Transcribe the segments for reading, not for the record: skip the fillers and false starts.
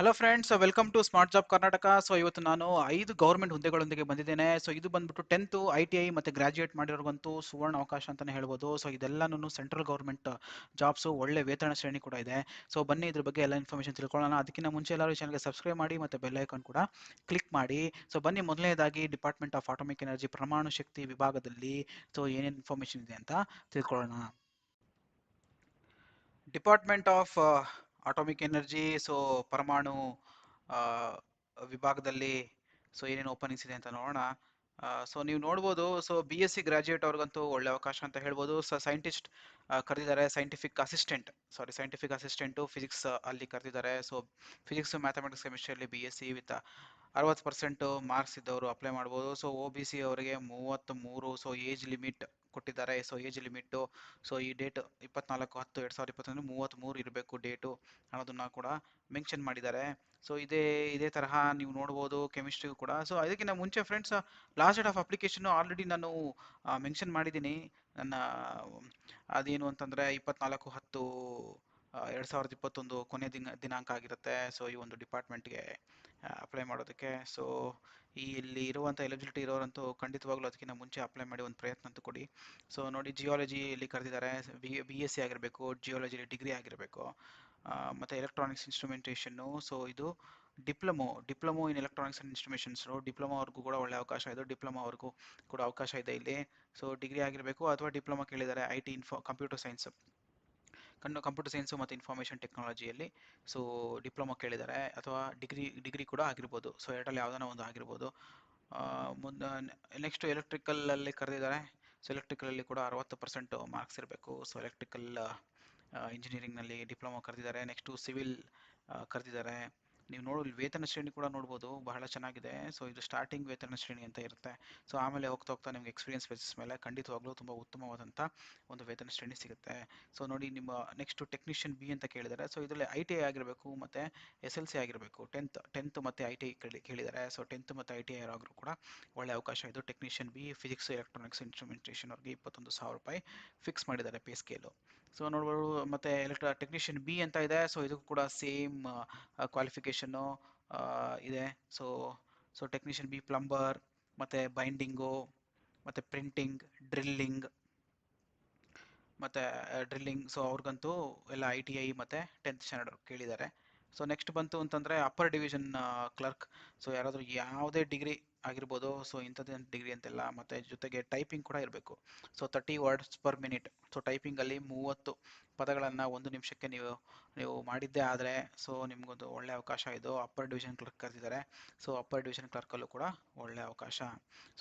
Hello friends, welcome to smart job Karnataka. So ಇವತ್ತು ನಾನು 5 government ಹುದ್ದೆಗಳೊಂದಿಗೆ ಬಂದಿದ್ದೇನೆ. ಸೊ ಇದು ಬಂದ್ಬಿಟ್ಟು 10th ITI ಮತ್ತು ಗ್ರಾಜ್ಯುಯೇಟ್ ಮಾಡಿರೋರ್ಗಂತೂ ಸುವರ್ಣ ಅವಕಾಶ ಅಂತಲೇ ಹೇಳ್ಬೋದು. ಸೊ ಇದೆಲ್ಲನೂ ಸೆಂಟ್ರಲ್ ಗೌರ್ಮೆಂಟ್ ಜಾಬ್ಸು, ಒಳ್ಳೆ ವೇತನ ಶ್ರೇಣಿ ಕೂಡ ಇದೆ. ಸೊ ಬನ್ನಿ ಇದ್ರ ಬಗ್ಗೆ ಎಲ್ಲ ಇನ್ಫಾರ್ಮೇಷನ್ ತಿಳ್ಕೊಳ್ಳೋಣ. ಅದಕ್ಕಿಂತ ಮುಂಚೆ ಎಲ್ಲರೂ ಚಾನಲ್ಗೆ ಸಬ್ಸ್ಕ್ರೈಬ್ ಮಾಡಿ ಮತ್ತು ಬೆಲ್ ಐಕಾನ್ ಕೂಡ ಕ್ಲಿಕ್ ಮಾಡಿ. ಸೊ ಬನ್ನಿ, ಮೊದಲನೇದಾಗಿ ಡಿಪಾರ್ಟ್ಮೆಂಟ್ ಆಫ್ ಆಟೋಮಿಕ್ ಎನರ್ಜಿ ಪರಮಾಣು ಶಕ್ತಿ ವಿಭಾಗದಲ್ಲಿ ಸೊ ಏನೇನು ಇನ್ಫಾರ್ಮೇಷನ್ ಇದೆ ಅಂತ ತಿಳ್ಕೊಳ್ಳೋಣ. Department of atomic energy, so ಪರಮಾಣು ಆ, ವಿಭಾಗದಲ್ಲಿ ಸೊ ಏನೇನು ಓಪನಿಂಗ್ಸ್ ಇದೆ ಅಂತ ನೋಡೋಣ. ಸೊ ನೀವು ನೋಡ್ಬೋದು, ಸೊ BSc ಗ್ರಾಜ್ಯುಯೇಟ್ ಅವ್ರಿಗಂತೂ ಒಳ್ಳೆ ಅವಕಾಶ ಅಂತ ಹೇಳ್ಬೋದು. ಸೈಂಟಿಸ್ಟ್ ಕರೆದಿದ್ದಾರೆ, ಸೈಂಟಿಫಿಕ್ ಅಸಿಸ್ಟೆಂಟು ಫಿಸಿಕ್ಸ್ ಅಲ್ಲಿ ಕರೆದಿದ್ದಾರೆ. ಸೊ ಫಿಸಿಕ್ಸ್, ಮ್ಯಾಥಮೆಟಿಕ್ಸ್, ಕೆಮಿಸ್ಟ್ರಿಯಲ್ಲಿ BSc ವಿತ್ 60% ಮಾರ್ಕ್ಸ್ ಇದ್ದವರು ಅಪ್ಲೈ ಮಾಡ್ಬೋದು. ಸೊ OBC ಅವರಿಗೆ 33, ಸೊ ಏಜ್ ಲಿಮಿಟ್ ಕೊಟ್ಟಿದ್ದಾರೆ. ಸೊ ಏಜ್ ಲಿಮಿಟ್ಟು, ಸೊ ಈ ಡೇಟ್ 24/10/2021 33 ಇರಬೇಕು ಡೇಟು ಅನ್ನೋದನ್ನ ಕೂಡ ಮೆನ್ಷನ್ ಮಾಡಿದ್ದಾರೆ. ಸೊ ಇದೇ ತರಹ ನೀವು ನೋಡ್ಬೋದು ಕೆಮಿಸ್ಟ್ರಿಗೂ ಕೂಡ. ಸೊ ಅದಕ್ಕಿಂತ ಮುಂಚೆ friends, last date of application already ನಾನು ಮೆನ್ಷನ್ ಮಾಡಿದ್ದೀನಿ. ನನ್ನ ಅದೇನು ಅಂತಂದರೆ 24/10/2021 ಕೊನೆ ದಿನಾಂಕ ಆಗಿರುತ್ತೆ. ಸೊ ಈ ಒಂದು ಡಿಪಾರ್ಟ್ಮೆಂಟ್ಗೆ ಅಪ್ಲೈ ಮಾಡೋದಕ್ಕೆ. ಸೊ ಇಲ್ಲಿ ಇರುವಂಥ ಎಲಿಜಿಬಿಲಿಟಿ ಇರೋರಂತೂ ಖಂಡಿತವಾಗ್ಲೂ ಅದಕ್ಕಿಂತ ಮುಂಚೆ ಅಪ್ಲೈ ಮಾಡಿ ಒಂದು ಪ್ರಯತ್ನ ಅಂತೂ ಕೊಡಿ. ಸೊ ನೋಡಿ, ಜಿಯಾಲಜಿಯಲ್ಲಿ ಕರೆದಿದ್ದಾರೆ, BSc ಆಗಿರಬೇಕು, ಜಿಯಾಲಜಿಲಿ ಡಿಗ್ರಿ ಆಗಿರಬೇಕು. ಮತ್ತು ಎಲೆಕ್ಟ್ರಾನಿಕ್ಸ್ ಇನ್ಸ್ಟ್ರುಮೆಂಟೇಷನ್ನು, ಸೊ ಇದು ಡಿಪ್ಲೊಮೊ ಇನ್ ಎಲೆಕ್ಟ್ರಾನಿಕ್ಸ್ ಆ್ಯಂಡ್ ಇನ್ಸ್ಟ್ರುಮೆಂಟೇಷನ್ಸು, ಡಿಪ್ಲೊಮೋವರೆಗೂ ಕೂಡ ಒಳ್ಳೆ ಅವಕಾಶ ಇದೆ. ಡಿಪ್ಲೊಮೋವರೆಗೂ ಕೂಡ ಅವಕಾಶ ಇದೆ ಇಲ್ಲಿ. ಸೊ ಡಿಗ್ರಿ ಆಗಿರಬೇಕು ಅಥವಾ ಡಿಪ್ಲೊಮಾ ಕೇಳಿದ್ದಾರೆ. IT computer science, computer science ಮತ್ತು ಇನ್ಫಾರ್ಮೇಷನ್ ಟೆಕ್ನಾಲಜಿಯಲ್ಲಿ ಸೊ ಡಿಪ್ಲೊಮಾ ಕೇಳಿದ್ದಾರೆ, ಅಥವಾ ಡಿಗ್ರಿ ಕೂಡ ಆಗಿರ್ಬೋದು. ಸೊ ಎರಡರಲ್ಲಿ ಯಾವುದಾನ ಒಂದು ಆಗಿರ್ಬೋದು. ಮುಂದೆ ನೆಕ್ಸ್ಟ್ ಎಲೆಕ್ಟ್ರಿಕಲಲ್ಲಿ ಕರೆದಿದ್ದಾರೆ. ಸೊ ಎಲೆಕ್ಟ್ರಿಕಲಲ್ಲಿ ಕೂಡ 60% ಮಾರ್ಕ್ಸ್ ಇರಬೇಕು. ಸೊ ಎಲೆಕ್ಟ್ರಿಕಲ್ ಇಂಜಿನಿಯರಿಂಗ್ನಲ್ಲಿ ಡಿಪ್ಲೊಮಾ ಕರೆದಿದ್ದಾರೆ. ನೆಕ್ಸ್ಟು ಸಿವಿಲ್ ಕರೆದಿದ್ದಾರೆ. ನೀವು ಇಲ್ಲಿ ವೇತನ ಶ್ರೇಣಿ ಕೂಡ ನೋಡ್ಬೋದು, ಬಹಳ ಚೆನ್ನಾಗಿದೆ. ಸೊ ಇದು ಸ್ಟಾರ್ಟಿಂಗ್ ವೇತನ ಶ್ರೇಣಿ ಅಂತ ಇರುತ್ತೆ. ಸೊ ಆಮೇಲೆ ಹೋಗ್ತಾ ಹೋಗ್ತಾ ನಿಮ್ಗೆ ಎಕ್ಸ್ಪೀರಿಯನ್ಸ್ ಬೇಸಿಸ್ ಮೇಲೆ ಖಂಡಿತವಾಗ್ಲೂ ತುಂಬ ಉತ್ತಮವಾದಂಥ ಒಂದು ವೇತನ ಶ್ರೇಣಿ ಸಿಗುತ್ತೆ. ಸೊ ನೋಡಿ, ನಿಮ್ಮ ನೆಕ್ಸ್ಟ್ ಟೆಕ್ನಿಷಿಯನ್ B ಅಂತ ಕೇಳಿದ್ದಾರೆ. ಸೊ ಇದರಲ್ಲಿ ITI ಆಗಿರಬೇಕು ಮತ್ತು SLC ಆಗಿರಬೇಕು. ಟೆಂತ್ ಮತ್ತು ITI ಕೇಳಿದ್ದಾರೆ. ಸೊ 10th ಮತ್ತು ITI ಯಾರಾದರೂ ಕೂಡ ಒಳ್ಳೆ ಅವಕಾಶ ಇದು. Technician B, physics, electronics, instrumentation ಅವ್ರಿಗೆ 21,000 ರೂಪಾಯಿ ಫಿಕ್ಸ್ ಮಾಡಿದ್ದಾರೆ ಪೇ ಸ್ಕೇಲು. ಸೊ ನೋಡ್ಬೋದು, ಮತ್ತು ಟೆಕ್ನಿಷಿಯನ್ B ಅಂತ ಇದೆ. ಸೊ ಇದಕ್ಕೂ ಕೂಡ ಸೇಮ್ ಕ್ವಾಲಿಫಿಕೇಷನ್ನು ಇದೆ. ಸೊ ಟೆಕ್ನಿಷಿಯನ್ B ಪ್ಲಂಬರ್ ಮತ್ತು ಬೈಂಡಿಂಗು ಮತ್ತು ಪ್ರಿಂಟಿಂಗ್, ಡ್ರಿಲ್ಲಿಂಗ್, ಸೊ ಅವ್ರಿಗಂತೂ ಎಲ್ಲ ITI ಮತ್ತು 10th ಸ್ಟ್ಯಾಂಡರ್ಡ್ ಕೇಳಿದ್ದಾರೆ. ಸೊ ನೆಕ್ಸ್ಟ್ ಬಂತು ಅಂತಂದರೆ ಅಪ್ಪರ್ ಡಿವಿಷನ್ ಕ್ಲರ್ಕ್. ಸೊ ಯಾರಾದರೂ ಯಾವುದೇ ಡಿಗ್ರಿ ಆಗಿರ್ಬೋದು. ಸೊ ಇಂಥದ್ದೇ ಡಿಗ್ರಿ ಅಂತೆಲ್ಲ, ಮತ್ತು ಜೊತೆಗೆ ಟೈಪಿಂಗ್ ಕೂಡ ಇರಬೇಕು. So 30 words per minute. So ಟೈಪಿಂಗಲ್ಲಿ 30 ಪದಗಳನ್ನು 1 ನಿಮಿಷಕ್ಕೆ ನೀವು ಮಾಡಿದ್ದೇ ಆದರೆ ಸೊ ನಿಮಗೊಂದು ಒಳ್ಳೆಯ ಅವಕಾಶ ಇದು. ಅಪ್ಪರ್ ಡಿವಿಷನ್ ಕ್ಲರ್ಕ್ ಕರೆದಿದ್ದಾರೆ. ಸೊ ಅಪ್ಪರ್ ಡಿವಿಷನ್ ಕ್ಲರ್ಕಲ್ಲೂ ಕೂಡ ಒಳ್ಳೆಯ ಅವಕಾಶ.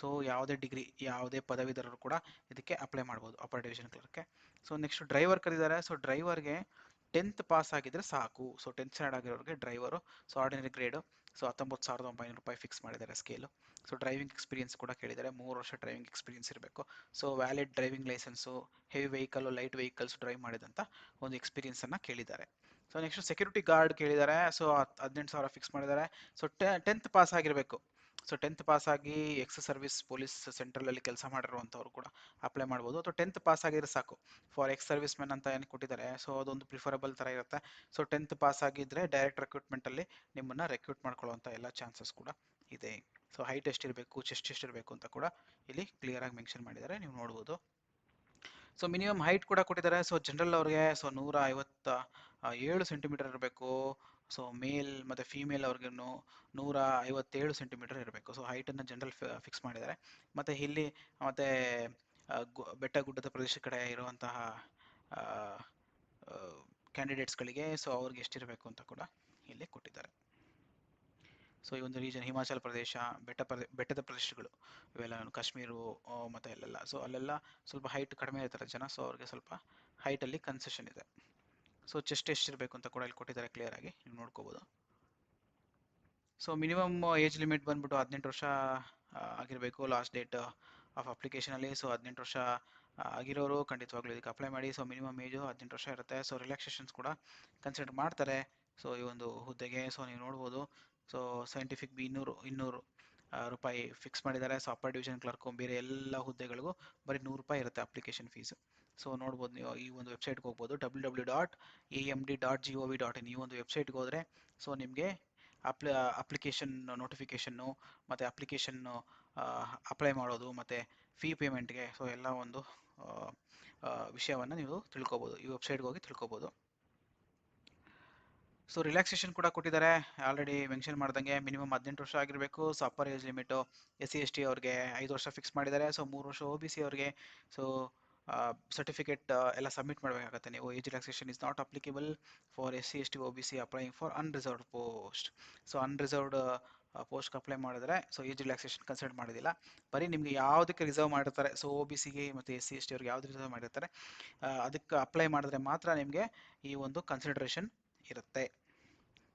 ಸೊ ಯಾವುದೇ ಡಿಗ್ರಿ, ಯಾವುದೇ ಪದವೀಧರರು ಕೂಡ ಇದಕ್ಕೆ ಅಪ್ಲೈ ಮಾಡ್ಬೋದು, ಅಪ್ಪರ್ ಡಿವಿಷನ್ ಕ್ಲರ್ಕ್ಗೆ. ಸೊ ನೆಕ್ಸ್ಟ್ ಡ್ರೈವರ್ ಕರೆದಿದ್ದಾರೆ. ಸೊ ಡ್ರೈವರ್ಗೆ 10th ಪಾಸ್ ಆಗಿದ್ರೆ ಸಾಕು. ಸೊ 10th ಸ್ಟ್ಯಾಂಡರ್ಡ್ ಆಗಿರೋರಿಗೆ driver. So ordinary grade. So 19,900 ರೂಪಾಯಿ ಫಿಕ್ಸ್ ಮಾಡಿದ್ದಾರೆ ಸ್ಕೇಲು. ಸೊ ಡ್ರೈವಿಂಗ್ ಎಕ್ಸ್ಪೀರಿಯನ್ಸ್ ಕೂಡ ಕೇಳಿದ್ದಾರೆ, 3 ವರ್ಷ ಡ್ರೈವಿಂಗ್ ಎಕ್ಸ್ಪೀರಿಯನ್ಸ್ ಇರಬೇಕು. So valid driving licence, heavy vehicle, light vehicles drive ಮಾಡಿದಂಥ ಒಂದು ಎಕ್ಸ್ಪೀರಿಯನ್ಸನ್ನು ಕೇಳಿದ್ದಾರೆ. ಸೊ ನೆಕ್ಸ್ಟ್ ಸೆಕ್ಯೂರಿಟಿ ಗಾರ್ಡ್ ಕೇಳಿದ್ದಾರೆ. ಸೊ 18,000 ಫಿಕ್ಸ್ ಮಾಡಿದ್ದಾರೆ. ಸೊ 10th ಪಾಸ್ ಆಗಿರಬೇಕು. ಸೊ 10th ಪಾಸ್ ಆಗಿ ಎಕ್ಸ್ ಸರ್ವಿಸ್ ಪೊಲೀಸ್ ಸೆಂಟ್ರಲಲ್ಲಿ ಕೆಲಸ ಮಾಡಿರುವಂಥವ್ರು ಕೂಡ ಅಪ್ಲೈ ಮಾಡ್ಬೋದು, ಅಥವಾ 10th ಪಾಸ್ ಆಗಿದ್ರೆ ಸಾಕು. ಫಾರ್ ಎಕ್ಸ್ ಸರ್ವಿಸ್ ಮೆನ್ ಅಂತ ಏನು ಕೊಟ್ಟಿದ್ದಾರೆ, ಸೊ ಅದೊಂದು ಪ್ರಿಫರಬಲ್ ಥರ ಇರುತ್ತೆ. ಸೊ 10th ಪಾಸ್ ಆಗಿದ್ದರೆ ಡೈರೆಕ್ಟ್ ರೆಕ್ರೂಟ್ಮೆಂಟಲ್ಲಿ ನಿಮ್ಮನ್ನು ರೆಕ್ರೂಟ್ ಮಾಡ್ಕೊಳ್ಳುವಂಥ ಎಲ್ಲ ಚಾನ್ಸಸ್ ಕೂಡ ಇದೆ. ಸೊ ಹೈಟ್ ಎಷ್ಟಿರಬೇಕು, ಚೆಸ್ಟ್ ಎಷ್ಟಿರಬೇಕು ಅಂತ ಕೂಡ ಇಲ್ಲಿ ಕ್ಲಿಯರಾಗಿ ಮೆನ್ಷನ್ ಮಾಡಿದ್ದಾರೆ, ನೀವು ನೋಡ್ಬೋದು. ಸೊ ಮಿನಿಮಮ್ ಹೈಟ್ ಕೂಡ ಕೊಟ್ಟಿದ್ದಾರೆ. ಸೊ ಜನರಲ್ ಅವ್ರಿಗೆ 157 ಸೆಂಟಿಮೀಟರ್ ಇರಬೇಕು. ಸೊ ಮೇಲ್ ಮತ್ತು ಫೀಮೇಲ್ ಅವ್ರಿಗೂ 157 ಸೆಂಟಿಮೀಟರ್ ಇರಬೇಕು. ಸೊ ಹೈಟನ್ನು ಜನರಲ್ ಫಿಕ್ಸ್ ಮಾಡಿದ್ದಾರೆ. ಮತ್ತು ಇಲ್ಲಿ ಮತ್ತು ಬೆಟ್ಟ ಗುಡ್ಡದ ಪ್ರದೇಶ ಕಡೆ ಇರುವಂತಹ ಕ್ಯಾಂಡಿಡೇಟ್ಸ್ಗಳಿಗೆ ಸೊ ಅವ್ರಿಗೆ ಎಷ್ಟಿರಬೇಕು ಅಂತ ಕೂಡ ಇಲ್ಲಿ ಕೊಟ್ಟಿದ್ದಾರೆ. ಸೊ ಈ ಒಂದು ರೀಜನ್ ಹಿಮಾಚಲ ಪ್ರದೇಶ, ಬೆಟ್ಟದ ಪ್ರದೇಶಗಳು ಇವೆಲ್ಲ, ಕಾಶ್ಮೀರು ಮತ್ತು ಅಲ್ಲೆಲ್ಲ. ಸೊ ಅಲ್ಲೆಲ್ಲ ಸ್ವಲ್ಪ ಹೈಟ್ ಕಡಿಮೆ ಇರ್ತಾರೆ ಜನ. ಸೊ ಅವ್ರಿಗೆ ಸ್ವಲ್ಪ ಹೈಟಲ್ಲಿ ಕನ್ಸೆಷನ್ ಇದೆ. ಸೊ ಚೆಸ್ಟ್ ಎಷ್ಟಿರಬೇಕು ಅಂತ ಕೂಡ ಇಲ್ಲಿ ಕೊಟ್ಟಿದ್ದಾರೆ ಕ್ಲಿಯರಾಗಿ, ನೀವು ನೋಡ್ಕೋಬೋದು. ಸೊ ಮಿನಿಮಮ್ ಏಜ್ ಲಿಮಿಟ್ ಬಂದ್ಬಿಟ್ಟು 18 ವರ್ಷ ಆಗಿರಬೇಕು ಲಾಸ್ಟ್ ಡೇಟ್ ಆಫ್ ಅಪ್ಲಿಕೇಶನಲ್ಲಿ. ಸೊ 18 ವರ್ಷ ಆಗಿರೋರು ಖಂಡಿತವಾಗ್ಲೂ ಇದಕ್ಕೆ ಅಪ್ಲೈ ಮಾಡಿ. ಸೊ ಮಿನಿಮಮ್ ಏಜು 18 ವರ್ಷ ಇರುತ್ತೆ. ಸೊ ರಿಲ್ಯಾಕ್ಸೇಷನ್ಸ್ ಕೂಡ ಕನ್ಸಿಡರ್ ಮಾಡ್ತಾರೆ ಸೊ ಈ ಒಂದು ಹುದ್ದೆಗೆ. ಸೊ ನೀವು ನೋಡ್ಬೋದು. ಸೊ ಸೈಂಟಿಫಿಕ್ B 200 ರೂಪಾಯಿ ಫಿಕ್ಸ್ ಮಾಡಿದ್ದಾರೆ. ಸೊ ಅಪ್ಪರ್ ಡಿವಿಷನ್ ಕ್ಲರ್ಕು ಬೇರೆ ಎಲ್ಲ ಹುದ್ದೆಗಳಿಗೂ ಬರೀ 100 ರೂಪಾಯಿ ಇರುತ್ತೆ ಅಪ್ಲಿಕೇಶನ್ ಫೀಸು. ಸೊ ನೋಡ್ಬೋದು, ನೀವು ಈ ಒಂದು ವೆಬ್ಸೈಟ್ಗೆ ಹೋಗ್ಬೋದು, www.amd.gov.in. ಈ ಒಂದು ವೆಬ್ಸೈಟ್ಗೆ ಹೋದರೆ ಸೊ ನಿಮಗೆ ಅಪ್ಲಿಕೇಶನ್ ನೋಟಿಫಿಕೇಷನ್ನು ಮತ್ತು ಅಪ್ಲಿಕೇಶನ್ ಅಪ್ಲೈ ಮಾಡೋದು ಮತ್ತು ಫೀ ಪೇಮೆಂಟ್ಗೆ, ಸೊ ಎಲ್ಲ ಒಂದು ವಿಷಯವನ್ನು ನೀವು ತಿಳ್ಕೊಬೋದು, ಈ ವೆಬ್ಸೈಟ್ಗೆ ಹೋಗಿ ತಿಳ್ಕೊಬೋದು. ಸೊ ರಿಲ್ಯಾಕ್ಸೇಷನ್ ಕೂಡ ಕೊಟ್ಟಿದ್ದಾರೆ, ಆಲ್ರೆಡಿ ಮೆನ್ಷನ್ ಮಾಡ್ದಂಗೆ ಮಿನಿಮಮ್ 18 ವರ್ಷ ಆಗಿರಬೇಕು. So upper age limit SC ST ಅವ್ರಿಗೆ 5 ವರ್ಷ ಫಿಕ್ಸ್ ಮಾಡಿದ್ದಾರೆ. ಸೊ 3 ವರ್ಷ OBC ಅವ್ರಿಗೆ. ಸೊ ಸರ್ಟಿಫಿಕೇಟ್ ಎಲ್ಲ ಸಬ್ಮಿಟ್ ಮಾಡಬೇಕಾಗತ್ತೆ ನೀವು. Age relaxation is not applicable for SC ST OBC applying for unreserved post. So unreserved ಪೋಸ್ಟ್ಗೆ ಅಪ್ಲೈ ಮಾಡಿದ್ರೆ ಸೊ ಏಜ್ ರಿಲ್ಯಾಕ್ಸೇಷನ್ ಕನ್ಸಿಡರ್ ಮಾಡೋದಿಲ್ಲ. ಬರೀ ನಿಮಗೆ ಯಾವುದಕ್ಕೆ ರಿಸರ್ವ್ ಮಾಡಿರ್ತಾರೆ, ಸೊ OBCಗೆ ಮತ್ತು SC ST ಅವ್ರಿಗೆ ಯಾವ್ದು ರಿಸರ್ವ್ ಮಾಡಿರ್ತಾರೆ ಅದಕ್ಕೆ ಅಪ್ಲೈ ಮಾಡಿದ್ರೆ ಮಾತ್ರ ನಿಮಗೆ ಈ ಒಂದು ಕನ್ಸಿಡರೇಷನ್ ಇರುತ್ತೆ.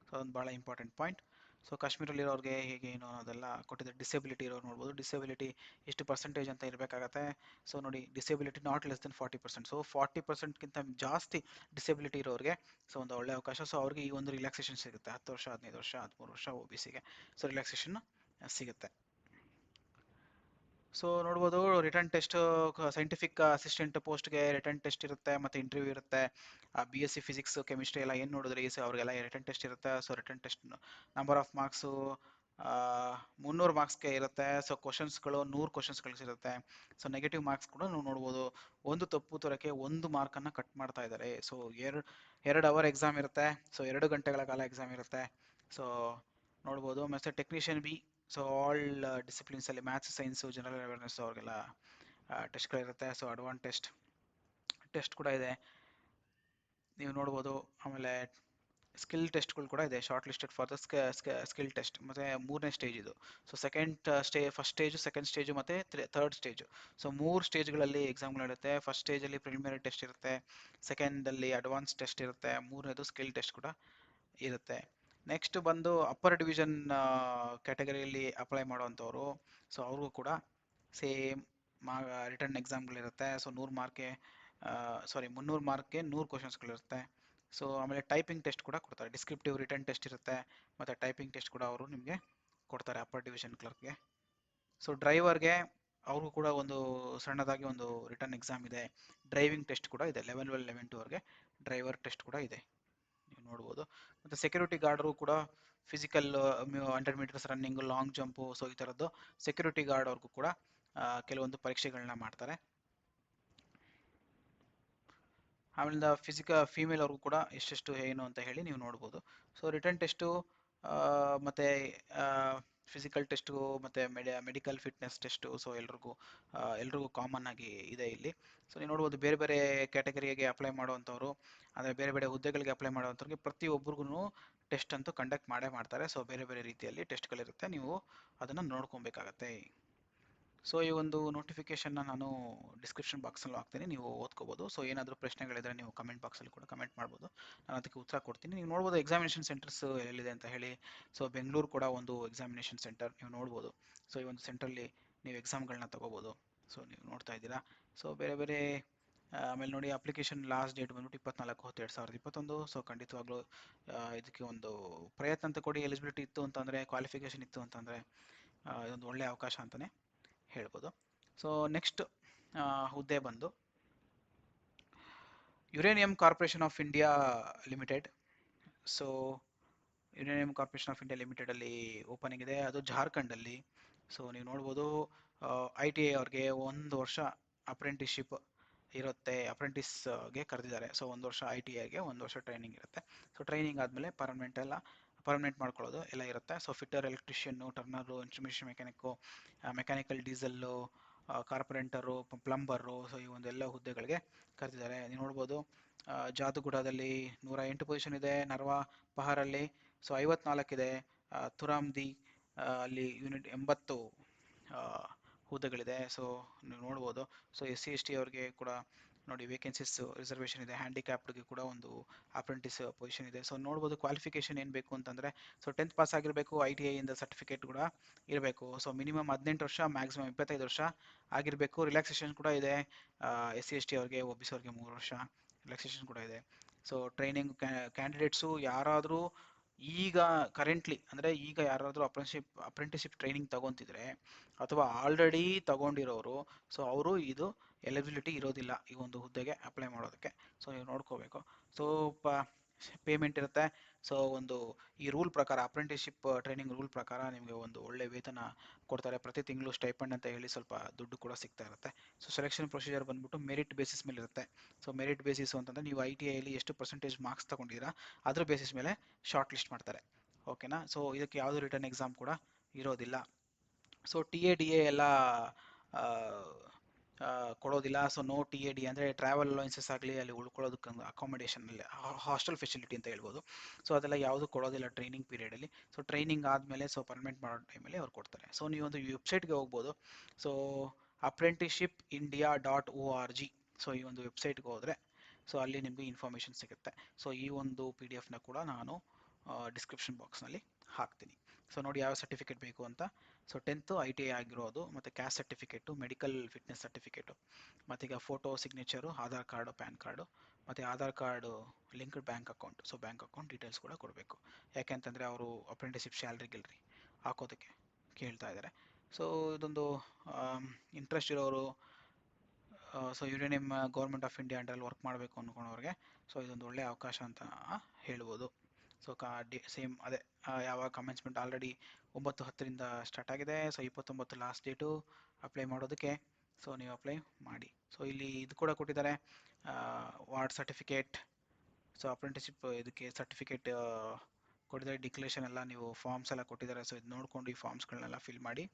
ಸೊ ಅದೊಂದು ಭಾಳ ಇಂಪಾರ್ಟೆಂಟ್ ಪಾಯಿಂಟ್. ಸೊ ಕಾಶ್ಮೀರಲ್ಲಿರೋರಿಗೆ ಹೇಗೆ ಏನು ಅನ್ನೋದೆಲ್ಲ ಕೊಟ್ಟಿದ್ದಾರೆ. ಡಿಸೆಬಿಲಿಟಿ ಇರೋರು ನೋಡ್ಬೋದು, ಡಿಸೆಬಿಲಿಟಿ ಎಷ್ಟು ಪರ್ಸೆಂಟೇಜ್ ಅಂತ ಇರಬೇಕಾಗತ್ತೆ. ಸೊ ನೋಡಿ, disability not less than 40%. So 40%ಗಿಂತ ಜಾಸ್ತಿ ಡಿಸೆಬಿಲಿಟಿ ಇರೋರಿಗೆ ಸೊ ಒಂದು ಒಳ್ಳೆ ಅವಕಾಶ. ಸೊ ಅವ್ರಿಗೆ ಈ ಒಂದು ರಿಲ್ಯಾಕ್ಸೇಷನ್ ಸಿಗುತ್ತೆ. 10 ವರ್ಷ, 15 ವರ್ಷ, 13 ವರ್ಷ OBCಗೆ ಸೊ ರಿಲ್ಯಾಕ್ಸೇಷನ್ ಸಿಗುತ್ತೆ. ಸೊ ನೋಡ್ಬೋದು, ರಿಟರ್ನ್ ಟೆಸ್ಟ್ ಸೈಂಟಿಫಿಕ್ ಅಸಿಸ್ಟೆಂಟ್ ಪೋಸ್ಟ್ಗೆ ರಿಟರ್ನ್ ಟೆಸ್ಟ್ ಇರುತ್ತೆ ಮತ್ತು ಇಂಟರ್ವ್ಯೂ ಇರುತ್ತೆ. BSc ಫಿಸಿಕ್ಸ್ ಕೆಮಿಸ್ಟ್ರಿ ಎಲ್ಲ ಏನು ನೋಡಿದ್ರಿ, ಸೊ ಅವ್ರಿಗೆಲ್ಲ ರಿಟರ್ನ್ ಟೆಸ್ಟ್ ಇರುತ್ತೆ. So return test number of marks 300 ಮಾರ್ಕ್ಸ್ಗೆ ಇರುತ್ತೆ. ಸೊ ಕ್ವಶನ್ಸ್ಗಳು 100 ಕ್ವಶನ್ಸ್ಗಳು ಇರುತ್ತೆ. ಸೊ ನೆಗೆಟಿವ್ ಮಾರ್ಕ್ಸ್ ಕೂಡ ನೀವು ನೋಡ್ಬೋದು. ಒಂದು ತಪ್ಪು ತೋರಕ್ಕೆ 1 ಮಾರ್ಕನ್ನು ಕಟ್ ಮಾಡ್ತಾ ಇದ್ದಾರೆ. ಸೊ 2 ಅವರ್ ಎಕ್ಸಾಮ್ ಇರುತ್ತೆ. ಸೊ 2 ಗಂಟೆಗಳ ಕಾಲ ಎಕ್ಸಾಮ್ ಇರುತ್ತೆ. ಸೊ ನೋಡ್ಬೋದು. ಮತ್ತು ಟೆಕ್ನಿಷಿಯನ್ ಬಿ, ಸೊ ಆಲ್ ಡಿಸಿಪ್ಲಿನ್ಸಲ್ಲಿ ಮ್ಯಾಥ್ಸ್, ಸೈನ್ಸು, ಜನರಲ್ ಅವೇರ್ನೆಸ್ ಅವ್ರಿಗೆಲ್ಲ ಟೆಸ್ಟ್ಗಳಿರುತ್ತೆ. ಸೊ ಅಡ್ವಾನ್ಸ್ ಟೆಸ್ಟ್ ಕೂಡ ಇದೆ, ನೀವು ನೋಡ್ಬೋದು. ಆಮೇಲೆ ಸ್ಕಿಲ್ ಟೆಸ್ಟ್ಗಳು ಕೂಡ ಇದೆ, short listed for the skill test. ಮತ್ತು 3ನೇ ಸ್ಟೇಜ್ ಇದು. So first stage, second stage ಮತ್ತು ಥರ್ಡ್ ಸ್ಟೇಜು. ಸೊ 3 ಸ್ಟೇಜ್ಗಳಲ್ಲಿ ಎಕ್ಸಾಮ್ಗಳಿರುತ್ತೆ. ಫಸ್ಟ್ ಸ್ಟೇಜಲ್ಲಿ ಪ್ರಿಲಿಮಿನರಿ ಟೆಸ್ಟ್ ಇರುತ್ತೆ, ಸೆಕೆಂಡಲ್ಲಿ ಅಡ್ವಾನ್ಸ್ ಟೆಸ್ಟ್ ಇರುತ್ತೆ, 3ನೇದು ಸ್ಕಿಲ್ ಟೆಸ್ಟ್ ಕೂಡ ಇರುತ್ತೆ. ನೆಕ್ಸ್ಟ್ ಬಂದು ಅಪ್ಪರ್ ಡಿವಿಷನ್ ಕ್ಯಾಟಗರಿಯಲ್ಲಿ ಅಪ್ಲೈ ಮಾಡುವಂಥವ್ರು, ಸೊ ಅವ್ರಿಗೂ ಕೂಡ ಸೇಮ್ ರಿಟರ್ನ್ ಎಕ್ಸಾಮ್ಗಳಿರುತ್ತೆ. ಸೊ 100 ಮಾರ್ಕ್ಗೆ 300 ಮಾರ್ಕ್ಗೆ 100 ಕ್ವಶನ್ಸ್ಗಳಿರುತ್ತೆ. ಸೊ ಆಮೇಲೆ ಟೈಪಿಂಗ್ ಟೆಸ್ಟ್ ಕೂಡ ಕೊಡ್ತಾರೆ. ಡಿಸ್ಕ್ರಿಪ್ಟಿವ್ ರಿಟರ್ನ್ ಟೆಸ್ಟ್ ಇರುತ್ತೆ ಮತ್ತು ಟೈಪಿಂಗ್ ಟೆಸ್ಟ್ ಕೂಡ ಅವರು ನಿಮಗೆ ಕೊಡ್ತಾರೆ ಅಪ್ಪರ್ ಡಿವಿಷನ್ ಕ್ಲರ್ಕ್ಗೆ. ಸೊ ಡ್ರೈವರ್ಗೆ ಅವ್ರಿಗೂ ಕೂಡ ಒಂದು ಸಣ್ಣದಾಗಿ ಒಂದು ರಿಟರ್ನ್ ಎಕ್ಸಾಮ್ ಇದೆ. ಡ್ರೈವಿಂಗ್ ಟೆಸ್ಟ್ ಕೂಡ ಇದೆ, ಲೆವೆಲ್ 2 ಡ್ರೈವರ್ ಟೆಸ್ಟ್ ಕೂಡ ಇದೆ, ನೀವು ನೋಡ್ಬೋದು. ಮತ್ತು ಸೆಕ್ಯೂರಿಟಿ ಗಾರ್ಡ್ರು ಕೂಡ physical 100 meters running, long jump, so ಈ ಥರದ್ದು ಸೆಕ್ಯೂರಿಟಿ ಗಾರ್ಡ್ ಅವ್ರಿಗೂ ಕೂಡ ಕೆಲವೊಂದು ಪರೀಕ್ಷೆಗಳನ್ನ ಮಾಡ್ತಾರೆ. ಆಮೇಲಿಂದ ಫೀಮೇಲ್ ಅವ್ರಿಗೂ ಕೂಡ ಎಷ್ಟೆಷ್ಟು ಏನು ಅಂತ ಹೇಳಿ ನೀವು ನೋಡ್ಬೋದು. ಸೊ ರಿಟರ್ನ್ ಟೆಸ್ಟು ಮತ್ತು ಫಿಸಿಕಲ್ ಟೆಸ್ಟು ಮತ್ತು ಮೆಡಿಕಲ್ ಫಿಟ್ನೆಸ್ ಟೆಸ್ಟು, ಸೊ ಎಲ್ರಿಗೂ ಕಾಮನ್ ಆಗಿ ಇದೆ ಇಲ್ಲಿ. ಸೊ ನೀವು ನೋಡ್ಬೋದು, ಬೇರೆ ಬೇರೆ ಕ್ಯಾಟಗರಿಗೆ ಅಪ್ಲೈ ಮಾಡುವಂಥವ್ರು, ಅಂದರೆ ಬೇರೆ ಬೇರೆ ಹುದ್ದೆಗಳಿಗೆ ಅಪ್ಲೈ ಮಾಡುವಂಥವ್ರಿಗೆ ಪ್ರತಿಯೊಬ್ಬರಿಗೂ ಟೆಸ್ಟ್ ಅಂತೂ ಕಂಡಕ್ಟ್ ಮಾಡ್ತಾರೆ. ಸೊ ಬೇರೆ ಬೇರೆ ರೀತಿಯಲ್ಲಿ ಟೆಸ್ಟ್ಗಳಿರುತ್ತೆ, ನೀವು ಅದನ್ನು ನೋಡ್ಕೊಬೇಕಾಗತ್ತೆ. ಸೊ ಈ ಒಂದು ನೋಟಿಫಿಕೇಶನ್ನ ನಾನು ಡಿಸ್ಕ್ರಿಪ್ಷನ್ ಬಾಕ್ಸಲ್ಲೂ ಹಾಕ್ತೀನಿ, ನೀವು ಓದ್ಕೋಬೋದು. ಸೊ ಏನಾದರೂ ಪ್ರಶ್ನೆಗಳಿದ್ರೆ ನೀವು ಕಮೆಂಟ್ ಬಾಕ್ಸಲ್ಲಿ ಕೂಡ ಕಮೆಂಟ್ ಮಾಡ್ಬೋದು, ನಾನು ಅದಕ್ಕೆ ಉತ್ತರ ಕೊಡ್ತೀನಿ. ನೀವು ನೋಡ್ಬೋದು ಎಕ್ಸಾಮಿನೇಷನ್ ಸೆಂಟರ್ಸ್ ಎಲ್ಲಿದೆ ಅಂತ ಹೇಳಿ. ಸೊ ಬೆಂಗಳೂರು ಕೂಡ ಒಂದು ಎಕ್ಸಾಮಿನೇಷನ್ ಸೆಂಟರ್ ನೀವು ನೋಡ್ಬೋದು. ಸೊ ಈ ಒಂದು ಸೆಂಟ್ರಲ್ಲಿ ನೀವು ಎಕ್ಸಾಮ್ಗಳನ್ನ ತಗೋಬೋದು. ಸೊ ನೀವು ನೋಡ್ತಾ ಇದ್ದೀರಾ. ಸೊ ಬೇರೆ ಬೇರೆ ಆಮೇಲೆ ನೋಡಿ, ಅಪ್ಲಿಕೇಶನ್ ಲಾಸ್ಟ್ ಡೇಟ್ ಬಂದ್ಬಿಟ್ಟು 24/10/2021. ಸೊ ಖಂಡಿತವಾಗ್ಲೂ ಇದಕ್ಕೆ ಒಂದು ಪ್ರಯತ್ನ ಅಂತ ಕೊಡಿ. ಎಲಿಜಿಬಿಲಿಟಿ ಇತ್ತು ಅಂತಂದರೆ, ಕ್ವಾಲಿಫಿಕೇಷನ್ ಇತ್ತು ಅಂತಂದರೆ ಇದೊಂದು ಒಳ್ಳೆಯ ಅವಕಾಶ ಅಂತಲೇ ಹೇಳ್ಬೋದು. ಸೊ ನೆಕ್ಸ್ಟ್ ಹುದ್ದೆ ಬಂದು Uranium Corporation of India Limited. So Uranium Corporation of India ಲಿಮಿಟೆಡಲ್ಲಿ ಓಪನಿಂಗ್ ಇದೆ, ಅದು ಜಾರ್ಖಂಡಲ್ಲಿ. ಸೊ ನೀವು ನೋಡ್ಬೋದು, ITI ಅವ್ರಿಗೆ 1 ವರ್ಷ ಅಪ್ರೆಂಟಿಸ್ಶಿಪ್ ಇರುತ್ತೆ, ಅಪ್ರೆಂಟಿಸ್ಗೆ ಕರೆದಿದ್ದಾರೆ. ಸೊ 1 ವರ್ಷ ITIಗೆ 1 ವರ್ಷ ಟ್ರೈನಿಂಗ್ ಇರುತ್ತೆ. ಸೊ ಟ್ರೈನಿಂಗ್ ಆದಮೇಲೆ ಪರ್ಮನೆಂಟ್ ಮಾಡ್ಕೊಳ್ಳೋದು ಎಲ್ಲ ಇರುತ್ತೆ. So fitter, electrician, turner, instrumentation mechanic, mechanical diesel, corporator, plumber, so ಈ ಒಂದೆಲ್ಲ ಹುದ್ದೆಗಳಿಗೆ ಕರೆದಿದ್ದಾರೆ. ನೀವು ನೋಡ್ಬೋದು, ಜಾದುಗುಡದಲ್ಲಿ 108 ಪೊಸಿಷನ್ ಇದೆ, ನರ್ವಾ ಪಹಾರಲ್ಲಿ ಸೊ 54 ಇದೆ, ತುರಾಮ್ದಿ ಅಲ್ಲಿ ಯೂನಿಟ್ 80 ಹುದ್ದೆಗಳಿದೆ. ಸೊ ನೀವು ನೋಡ್ಬೋದು. ಸೊ SC ST ಅವ್ರಿಗೆ ಕೂಡ ನೋಡಿ ವೇಕೆನ್ಸೀಸ್ ರಿಸರ್ವೇಷನ್ ಇದೆ. ಹ್ಯಾಂಡಿಕ್ಯಾಪ್ಡ್ಗೆ ಕೂಡ ಒಂದು ಅಪ್ರೆಂಟಿಸ್ ಪೊಸಿಷನ್ ಇದೆ. ಸೊ ನೋಡ್ಬೋದು, ಕ್ವಾಲಿಫಿಕೇಷನ್ ಏನು ಬೇಕು ಅಂತಂದರೆ, ಸೊ 10th ಪಾಸ್ ಆಗಿರಬೇಕು, ITIಯಿಂದ ಸರ್ಟಿಫಿಕೇಟ್ ಕೂಡ ಇರಬೇಕು. ಸೊ ಮಿನಿಮಮ್ 18 ವರ್ಷ, ಮ್ಯಾಕ್ಸಿಮಮ್ 25 ವರ್ಷ ಆಗಿರಬೇಕು. ರಿಲ್ಯಾಕ್ಸೇಷನ್ ಕೂಡ ಇದೆ, SC ST ಅವ್ರಿಗೆ, OBC ಅವ್ರಿಗೆ 3 ವರ್ಷ ರಿಲ್ಯಾಕ್ಸೇಷನ್ ಕೂಡ ಇದೆ. ಸೊ ಟ್ರೈನಿಂಗ್ ಕ್ಯಾಂಡಿಡೇಟ್ಸು ಯಾರಾದರೂ ಈಗ ಕರೆಂಟ್ಲಿ, ಅಂದರೆ ಈಗ ಯಾರಾದರೂ ಅಪ್ರೆಂಟಿಸ್ಶಿಪ್ ಟ್ರೈನಿಂಗ್ ತಗೊತಿದ್ರೆ ಅಥವಾ ಆಲ್ರೆಡಿ ತಗೊಂಡಿರೋರು, ಸೊ ಅವರು ಇದು ಎಲಿಜಿಬಿಲಿಟಿ ಇರೋದಿಲ್ಲ ಈ ಒಂದು ಹುದ್ದೆಗೆ ಅಪ್ಲೈ ಮಾಡೋದಕ್ಕೆ. ಸೊ ನೀವು ನೋಡ್ಕೋಬೇಕು. ಸೊ ಪೇಮೆಂಟ್ ಇರುತ್ತೆ. ಸೊ ಒಂದು ಈ ರೂಲ್ ಪ್ರಕಾರ ಅಪ್ರೆಂಟಿಸ್ಶಿಪ್ ಟ್ರೈನಿಂಗ್ ರೂಲ್ ಪ್ರಕಾರ ನಿಮಗೆ ಒಂದು ಒಳ್ಳೆ ವೇತನ ಕೊಡ್ತಾರೆ. ಪ್ರತಿ ತಿಂಗಳು ಸ್ಟೈಪಂಡ್ ಅಂತ ಹೇಳಿ ಸ್ವಲ್ಪ ದುಡ್ಡು ಕೂಡ ಸಿಗ್ತಾ ಇರುತ್ತೆ. ಸೊ ಸೆಲೆಕ್ಷನ್ ಪ್ರೊಸೀಜರ್ ಬಂದ್ಬಿಟ್ಟು ಮೆರಿಟ್ ಬೇಸಿಸ್ ಮೇಲೆ ಇರುತ್ತೆ. ಸೊ ಮೆರಿಟ್ ಬೇಸಿಸ್ ಅಂತಂದರೆ ನೀವು ITIಯಲ್ಲಿ ಎಷ್ಟು ಪರ್ಸೆಂಟೇಜ್ ಮಾರ್ಕ್ಸ್ ತಗೊಂಡಿದ್ದೀರಾ ಅದ್ರ ಬೇಸಿಸ್ ಮೇಲೆ ಶಾರ್ಟ್ ಲಿಸ್ಟ್ ಮಾಡ್ತಾರೆ. ಓಕೆನಾ. ಸೊ ಇದಕ್ಕೆ ಯಾವುದೇ ರಿಟರ್ನ್ ಎಕ್ಸಾಮ್ ಕೂಡ ಇರೋದಿಲ್ಲ. ಸೊ TADA ಎಲ್ಲ ಆ, ಆ, ಕೊಡೋದಿಲ್ಲ. ಸೊ ನೋ TAD ಅಂದರೆ ಟ್ರಾವೆಲ್ ಅಲೌನ್ಸಸ್ ಆಗಲಿ, ಅಲ್ಲಿ ಉಳ್ಕೊಳ್ಳೋದಕ್ಕೆ ಅಕಾಮಿಡೇಷನ್, ಹಾಸ್ಟೆಲ್ ಫೆಸಿಲಿಟಿ ಅಂತ ಹೇಳ್ಬೋದು. ಸೊ ಅದೆಲ್ಲ ಯಾವುದು ಕೊಡೋದಿಲ್ಲ ಟ್ರೈನಿಂಗ್ ಪೀರಿಯಡಲ್ಲಿ. ಸೊ ಟ್ರೈನಿಂಗ್ ಆದಮೇಲೆ ಸೊ ಪರ್ಮನೆಂಟ್ ಮಾಡೋ ಟೈಮಲ್ಲಿ ಅವ್ರು ಕೊಡ್ತಾರೆ. ಸೊ ನೀವೊಂದು ವೆಬ್ಸೈಟ್ಗೆ ಹೋಗ್ಬೋದು. So apprenticeshipindia.org. ಸೊ ಈ ಒಂದು ವೆಬ್ಸೈಟ್ಗೆ ಹೋದರೆ ಸೊ ಅಲ್ಲಿ ನಿಮಗೆ ಇನ್ಫಾರ್ಮೇಷನ್ ಸಿಗುತ್ತೆ. ಸೊ ಈ ಒಂದು PDF ನ ಕೂಡ ನಾನು ಡಿಸ್ಕ್ರಿಪ್ಷನ್ ಬಾಕ್ಸ್ನಲ್ಲಿ ಹಾಕ್ತೀನಿ. ಸೊ ನೋಡಿ ಯಾವ ಸರ್ಟಿಫಿಕೇಟ್ ಬೇಕು ಅಂತ. ಸೊ 10th ITI ಆಗಿರೋದು, ಮತ್ತು caste certificate, medical fitness certificate, ಮತ್ತೀಗ photo signature, Aadhaar card, PAN card, ಮತ್ತು Aadhaar card linked bank account. So bank account details ಕೂಡ ಕೊಡಬೇಕು. ಯಾಕೆಂತಂದರೆ ಅವರು ಅಪ್ರೆಂಟಿಸ್ಶಿಪ್ ಸ್ಯಾಲ್ರಿ ಗಿಲ್ರಿ ಹಾಕೋದಕ್ಕೆ ಕೇಳ್ತಾ ಇದ್ದಾರೆ. ಸೊ ಇದೊಂದು ಇಂಟ್ರೆಸ್ಟ್ ಇರೋರು, so uranium government of India ಅಂಡರಲ್ಲಿ ವರ್ಕ್ ಮಾಡಬೇಕು ಅಂದ್ಕೊಂಡವ್ರಿಗೆ ಸೊ ಇದೊಂದು ಒಳ್ಳೆಯ ಅವಕಾಶ ಅಂತ ಹೇಳ್ಬೋದು. ಸೊ ಸೇಮ್ ಅದೇ ಯಾವಾಗ ಕಮೆನ್ಸ್ಮೆಂಟ್ ಆಲ್ರೆಡಿ 9/10 ಸ್ಟಾರ್ಟ್ ಆಗಿದೆ. ಸೊ 29 ಲಾಸ್ಟ್ ಡೇಟು ಅಪ್ಲೈ ಮಾಡೋದಕ್ಕೆ. ಸೊ ನೀವು ಅಪ್ಲೈ ಮಾಡಿ. ಸೊ ಇಲ್ಲಿ ಇದು ಕೂಡ ಕೊಟ್ಟಿದ್ದಾರೆ, ವಾರ್ಡ್ ಸರ್ಟಿಫಿಕೇಟ್. ಸೊ ಅಪ್ರೆಂಟಿಸ್ಶಿಪ್ ಇದಕ್ಕೆ ಸರ್ಟಿಫಿಕೇಟ್ ಕೊಟ್ಟಿದ್ದಾರೆ. ಡಿಕ್ಲೇಷನ್ ಎಲ್ಲ ನೀವು ಫಾರ್ಮ್ಸ್ ಎಲ್ಲ ಕೊಟ್ಟಿದ್ದಾರೆ. ಸೊ ಇದು ನೋಡಿಕೊಂಡು ಈ ಫಾರ್ಮ್ಸ್ಗಳನ್ನೆಲ್ಲ ಫಿಲ್ ಮಾಡಿ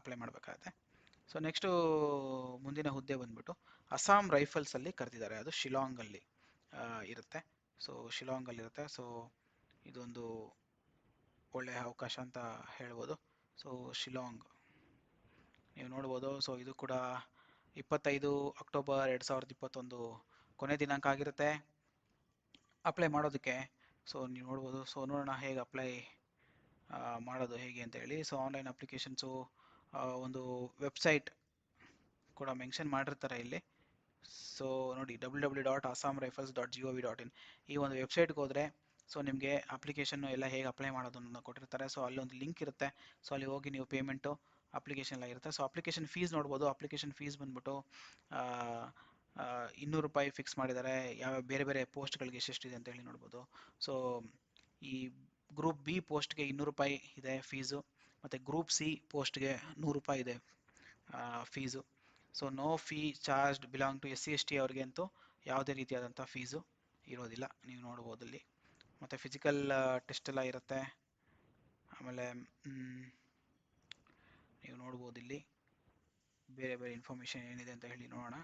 ಅಪ್ಲೈ ಮಾಡಬೇಕಾಗತ್ತೆ. ಸೊ ನೆಕ್ಸ್ಟು ಮುಂದಿನ ಹುದ್ದೆ ಬಂದ್ಬಿಟ್ಟು ಅಸ್ಸಾಂ ರೈಫಲ್ಸಲ್ಲಿ ಕರೆದಿದ್ದಾರೆ. ಅದು ಶಿಲಾಂಗಲ್ಲಿ ಇರುತ್ತೆ. ಸೊ ಶಿಲಾಂಗಲ್ಲಿರುತ್ತೆ. ಸೊ ಇದೊಂದು ಒಳ್ಳೆಯ ಅವಕಾಶ ಅಂತ ಹೇಳ್ಬೋದು. ಸೊ ಶಿಲಾಂಗ್ ನೀವು ನೋಡ್ಬೋದು. ಸೊ ಇದು ಕೂಡ 25 ಅಕ್ಟೋಬರ್ 2021 ಕೊನೆ ದಿನಾಂಕ ಆಗಿರುತ್ತೆ ಅಪ್ಲೈ ಮಾಡೋದಕ್ಕೆ. ಸೊ ನೀವು ನೋಡ್ಬೋದು. ಸೊ ನೋಡೋಣ ಹೇಗೆ ಅಪ್ಲೈ ಮಾಡೋದು ಹೇಗೆ ಅಂತ ಹೇಳಿ. ಸೊ ಆನ್ಲೈನ್ ಅಪ್ಲಿಕೇಶನ್ಸು ಒಂದು ವೆಬ್ಸೈಟ್ ಕೂಡ ಮೆನ್ಷನ್ ಮಾಡಿರ್ತಾರೆ ಇಲ್ಲಿ. ಸೊ ನೋಡಿ www.assamrifles.gov.in ಈ ಒಂದು ವೆಬ್ಸೈಟ್ಗೆ ಹೋದರೆ ಸೊ ನಿಮಗೆ ಅಪ್ಲಿಕೇಶನ್ ಎಲ್ಲ ಹೇಗೆ ಅಪ್ಲೈ ಮಾಡೋದು ಅನ್ನೋದನ್ನ ಕೊಟ್ಟಿರ್ತಾರೆ. ಸೊ ಅಲ್ಲೊಂದು ಲಿಂಕ್ ಇರುತ್ತೆ. ಸೊ ಅಲ್ಲಿ ಹೋಗಿ ನೀವು ಪೇಮೆಂಟು ಅಪ್ಲಿಕೇಶನ್ ಎಲ್ಲ ಇರುತ್ತೆ. ಸೊ ಅಪ್ಲಿಕೇಶನ್ ಫೀಸ್ ನೋಡ್ಬೋದು. ಅಪ್ಲಿಕೇಶನ್ ಫೀಸ್ ಬಂದ್ಬಿಟ್ಟು 200 ರೂಪಾಯಿ ಫಿಕ್ಸ್ ಮಾಡಿದ್ದಾರೆ. ಯಾವ ಬೇರೆ ಬೇರೆ ಪೋಸ್ಟ್ಗಳಿಗೆ ಎಷ್ಟೆಷ್ಟಿದೆ ಅಂತ ಹೇಳಿ ನೋಡ್ಬೋದು. ಸೊ ಈ ಗ್ರೂಪ್ B ಪೋಸ್ಟ್ಗೆ 200 ರೂಪಾಯಿ ಇದೆ ಫೀಸು, ಮತ್ತು ಗ್ರೂಪ್ C ಪೋಸ್ಟ್ಗೆ 100 ರೂಪಾಯಿ ಇದೆ fees. So no fee charged belong to SC/ST ಅವ್ರಿಗೆ ಅಂತೂ ಯಾವುದೇ ರೀತಿಯಾದಂಥ ಫೀಸು ಇರೋದಿಲ್ಲ. ನೀವು ನೋಡ್ಬೋದು ಇಲ್ಲಿ. ಮತ್ತು ಫಿಸಿಕಲ್ ಟೆಸ್ಟ್ ಎಲ್ಲ ಇರುತ್ತೆ. ಆಮೇಲೆ ನೀವು ನೋಡ್ಬೋದು ಇಲ್ಲಿ ಬೇರೆ ಬೇರೆ ಇನ್ಫಾರ್ಮೇಷನ್ ಏನಿದೆ ಅಂತ ಹೇಳಿ ನೋಡೋಣ.